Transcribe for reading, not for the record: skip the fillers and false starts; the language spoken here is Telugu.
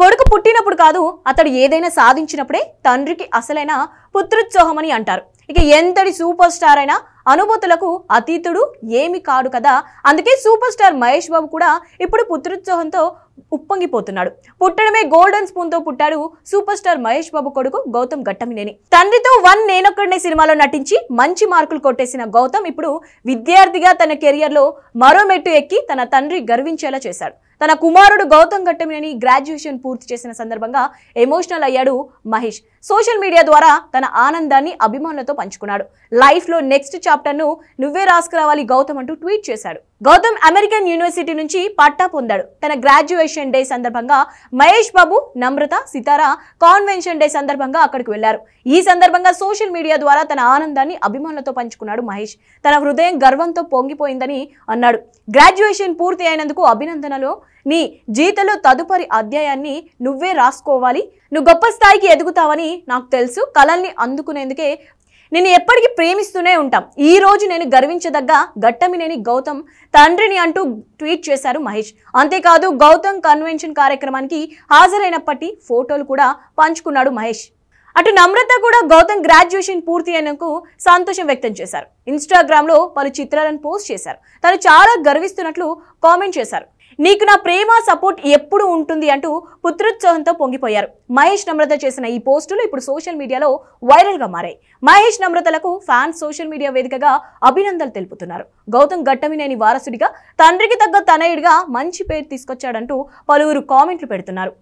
కొడుకు పుట్టినప్పుడు కాదు, అతడు ఏదైనా సాధించినప్పుడే తండ్రికి అసలైన పుత్రోత్సాహమని అంటారు. ఇక ఎంతటి సూపర్ స్టార్ అయినా అనుభూతులకు అతీతుడు ఏమి కాడు కదా. అందుకే సూపర్ స్టార్ మహేష్ బాబు కూడా ఇప్పుడు పుత్రోత్సాహంతో ఉప్పొంగిపోతున్నాడు. పుట్టడమే గోల్డెన్ స్పూన్ తో పుట్టాడు సూపర్ స్టార్ మహేష్ బాబు కొడుకు గౌతమ్ గట్టమినేని. తండ్రితో నేనొక్కడినే సినిమాలో నటించి మంచి మార్కులు కొట్టేసిన గౌతమ్ ఇప్పుడు విద్యార్థిగా తన కెరియర్ లో మరో మెట్టు ఎక్కి తన తండ్రి గర్వించేలా చేశాడు. తన కుమారుడు గౌతమ్ గట్టమినేని గ్రాడ్యుయేషన్ పూర్తి చేసిన సందర్భంగా ఎమోషనల్ అయ్యాడు మహేష్. సోషల్ మీడియా ద్వారా తన ఆనందాన్ని అభిమానులతో పంచుకున్నాడు. లైఫ్ లో నెక్స్ట్ చాప్టర్ ను నువ్వే రాసుకురావాలి గౌతమ్ అంటూ ట్వీట్ చేశాడు. గౌతమ్ అమెరికన్ యూనివర్సిటీ నుంచి పట్టా పొందాడు. తన గ్రాడ్యుయేషన్ డే సందర్భంగా మహేష్ బాబు, నమ్రత, సితార కాన్వెన్షన్ డే సందర్భంగా అక్కడికి వెళ్లారు. ఈ సందర్భంగా సోషల్ మీడియా ద్వారా తన ఆనందాన్ని అభిమానులతో పంచుకున్నాడు మహేష్. తన హృదయం గర్వంతో పొంగిపోయిందని అన్నాడు. గ్రాడ్యుయేషన్ పూర్తి అయినందుకు అభినందనలు. నీ జీవితంలో తదుపరి అధ్యాయాన్ని నువ్వే రాసుకోవాలి. నువ్వు గొప్ప స్థాయికి ఎదుగుతావని నాకు తెలుసు. కలల్ని అందుకునేందుకే నేను ఎప్పటికీ ప్రేమిస్తూనే ఉంటాం. ఈ రోజు నేను గర్వించదగ్గ గట్టమినేని గౌతమ్ తండ్రిని అంటూ ట్వీట్ చేశారు మహేష్. అంతేకాదు గౌతమ్ కన్వెన్షన్ కార్యక్రమానికి హాజరైనప్పటి ఫోటోలు కూడా పంచుకున్నాడు మహేష్. అటు నమ్రత కూడా గౌతమ్ గ్రాడ్యుయేషన్ పూర్తి అయినందుకు సంతోషం వ్యక్తం చేశారు. ఇన్స్టాగ్రామ్ లో పలు చిత్రాలను పోస్ట్ చేశారు. తను చాలా గర్విస్తున్నట్లు కామెంట్ చేశారు. నీకు నా ప్రేమ, సపోర్ట్ ఎప్పుడు ఉంటుంది అంటూ పుత్రోత్సాహంతో పొంగిపోయారు. మహేష్, నమ్రత చేసిన ఈ పోస్టులు ఇప్పుడు సోషల్ మీడియాలో వైరల్ గా మారాయి. మహేష్, నమ్రతలకు ఫ్యాన్స్ సోషల్ మీడియా వేదికగా అభినందనలు తెలుపుతున్నారు. గౌతమ్ గట్టమినేని వారసుడిగా తండ్రికి తగ్గ తనయుడిగా మంచి పేరు తీసుకొచ్చాడంటూ పలువురు కామెంట్లు పెడుతున్నారు.